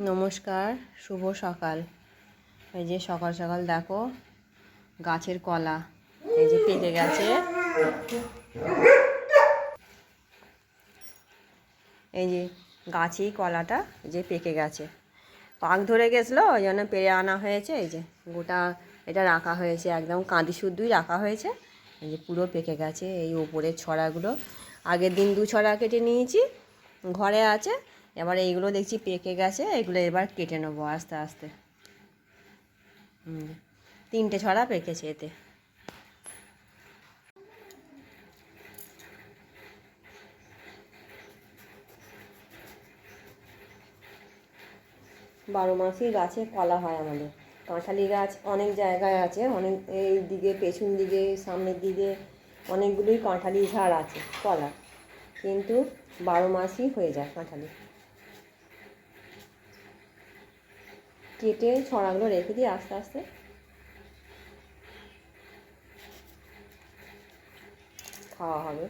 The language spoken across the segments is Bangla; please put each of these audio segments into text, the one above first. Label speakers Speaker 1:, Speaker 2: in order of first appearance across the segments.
Speaker 1: নমস্কার, শুভ সকাল। এই যে সকাল সকাল দেখো গাছের কলা এই যে পেকে গেছে। এই যে গাছেই কলাটা যে পেকে গেছে, পাক ধরে গেছিলো, ওই জন্য পেরে আনা হয়েছে। এই যে গোটা এটা রাখা হয়েছে, একদম কাঁদি শুদ্ধই রাখা হয়েছে। এই যে পুরো পেকে গেছে। এই ওপরের ছড়াগুলো আগের দিন 2 ছড়া কেটে নিয়েছি, ঘরে আছে। এবার এইগুলো দেখছি পেকে গেছে, এগুলো এবার কেটে নেবো আস্তে আস্তে। 3টে ছড়া পেকেছে এতে। বারো মাসই গাছে কলা হয় আমাদের। কাঁঠালি গাছ অনেক জায়গায় আছে, অনেক এই দিকে পেছন দিকে সামনের দিকে অনেকগুলোই কাঁঠালি ঝাড় আছে কলা, কিন্তু 12 মাসই হয়ে যায় কাঁঠালি। কেটে ছড়াগুলো রেখে দিই আস্তে আস্তে। খাওয়া হবে।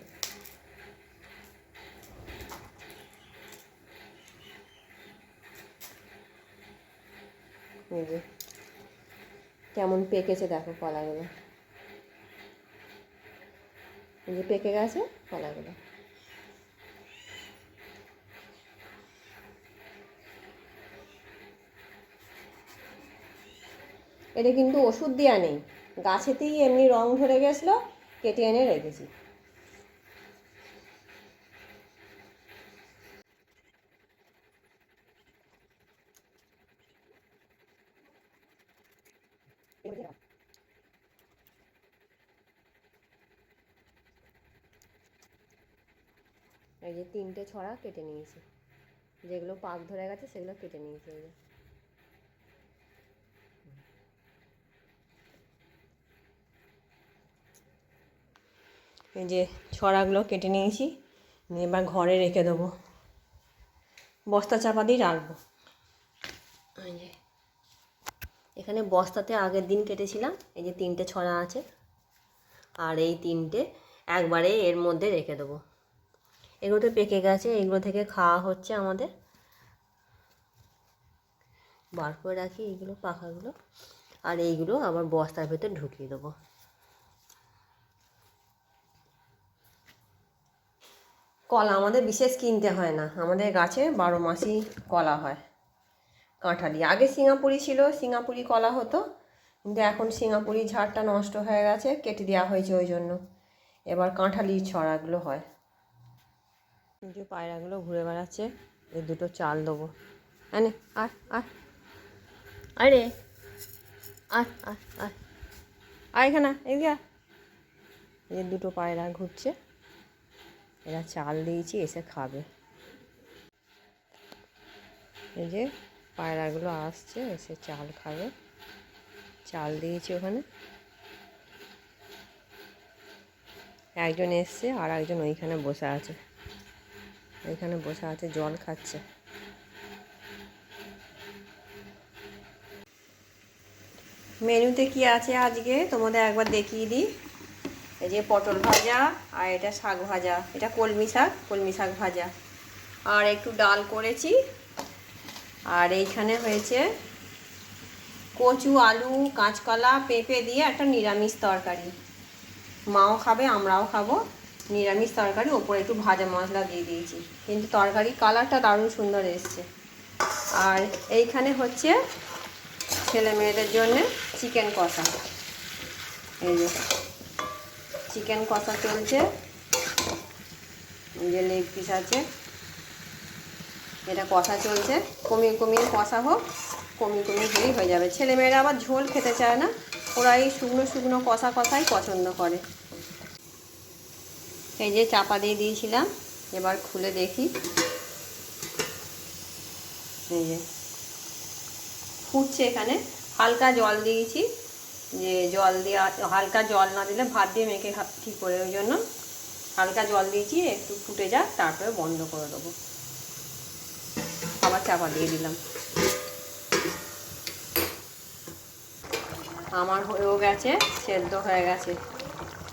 Speaker 1: এই যে কেমন পেকেছে দেখো কলাগুলো, এই যে পেকে গেছে কলাগুলো। এটা কিন্তু ওষুধ দেওয়া নেই, গাছেতেই এমনি রং ধরে গেছিলো, কেটে এনে রেখেছি। এই যে 3টে ছড়া কেটে নিয়েছি, যেগুলো পাক ধরে গেছে সেগুলো কেটে নিয়েছি। এই যে ছড়াগুলো কেটে নিয়েছি, এবার ঘরে রেখে দেবো, বস্তা চাপা দিয়ে রাখবো। এই যে এখানে বস্তাতে আগের দিন কেটেছিলাম, এই যে 3টে ছড়া আছে, আর এই 3টে একবারে এর মধ্যে রেখে দেবো। এগুলো তো পেকে গেছে, এগুলো থেকে খাওয়া হচ্ছে আমাদের। বার করে রাখি এইগুলো পাখাগুলো, আর এইগুলো আবার বস্তার ভেতর ঢুকিয়ে দেবো। কলা আমাদের বিশেষ কিনতে হয় না, আমাদের গাছে 12 মাসই কলা হয়। কাঁঠালি আগে সিঙ্গাপুরি ছিল, সিঙ্গাপুরি কলা হতো, কিন্তু এখন সিঙ্গাপুরি ঝাড়টা নষ্ট হয়ে গেছে, কেটে দেওয়া হয়েছে, ওই জন্য এবার কাঁঠালি ছড়াগুলো হয়। যে পায়রাগুলো ঘুরে বেড়াচ্ছে, এই 2টো চাল দেবো। আরে আয় আয়, আরে আয় আয় আয়, আয় এখানে, এদিকে। এই 2টো পায়রা ঘুরছে, এরা চাল দিয়েছি, এসে খাবে। এই যে পায়রাগুলো আসছে, এসে চাল খাবে, চাল দিয়েছি ওখানে। একজন এসছে, আর একজন ওইখানে বসে আছে, ওইখানে বসে আছে, জল খাচ্ছে। মেনুতে কি আছে আজকে তোমাদের একবার দেখিয়ে দিই। এই যে পটল ভাজা, আর এটা শাক ভাজা, এটা কলমি শাক ভাজা, আর একটু ডাল করেছি। আর এইখানে হয়েছে কচু, আলু, কাঁচকলা, পেঁপে দিয়ে একটা নিরামিষ তরকারি। মাও খাবে, আমরাও খাবো। নিরামিষ তরকারি, ওপরে একটু ভাজা মশলা দিয়ে দিয়েছি, কিন্তু তরকারি কালারটা দারুণ সুন্দর এসছে। আর এইখানে হচ্ছে ছেলে মেয়েদের জন্য চিকেন কষা। এই যে চিকেন কষা চলছে, যে লেগ পিস আছে, এটা কষা চলছে। কমিয়ে কমিয়ে কষা হোক, কমিয়ে কমিয়ে দিলেই হয়ে যাবে। ছেলেমেয়েরা আবার ঝোল খেতে চায় না, ওরা এই শুকনো শুকনো কষা কষাই পছন্দ করে। এই যে চাপা দিয়ে দিয়েছিলাম, এবার খুলে দেখি। এই যে ফুটছে, এখানে হালকা জল দিয়েছি, যে জল দেওয়া, হালকা জল না দিলে ভাত দিয়ে মেখে ঠিক করে, ওই জন্য হালকা জল দিয়েছি। একটু ফুটে যাক, তারপরে বন্ধ করে দেবো। আবার চাপা দিয়ে দিলাম। আমার হয়েও গেছে, সেদ্ধ হয়ে গেছে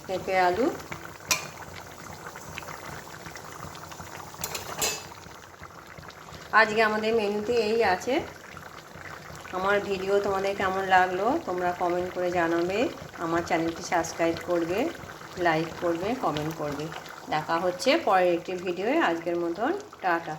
Speaker 1: পেঁপে আলু। আজকে আমাদের মেনুতে এই আছে। আমার ভিডিও তোমাদের কেমন লাগলো তোমরা কমেন্ট করে জানাবে। আমার চ্যানেলটি সাবস্ক্রাইব করবে, লাইক করবে, কমেন্ট করবে। দেখা হচ্ছে পরের একটি ভিডিওয়ে। আজকের মতন টাটা।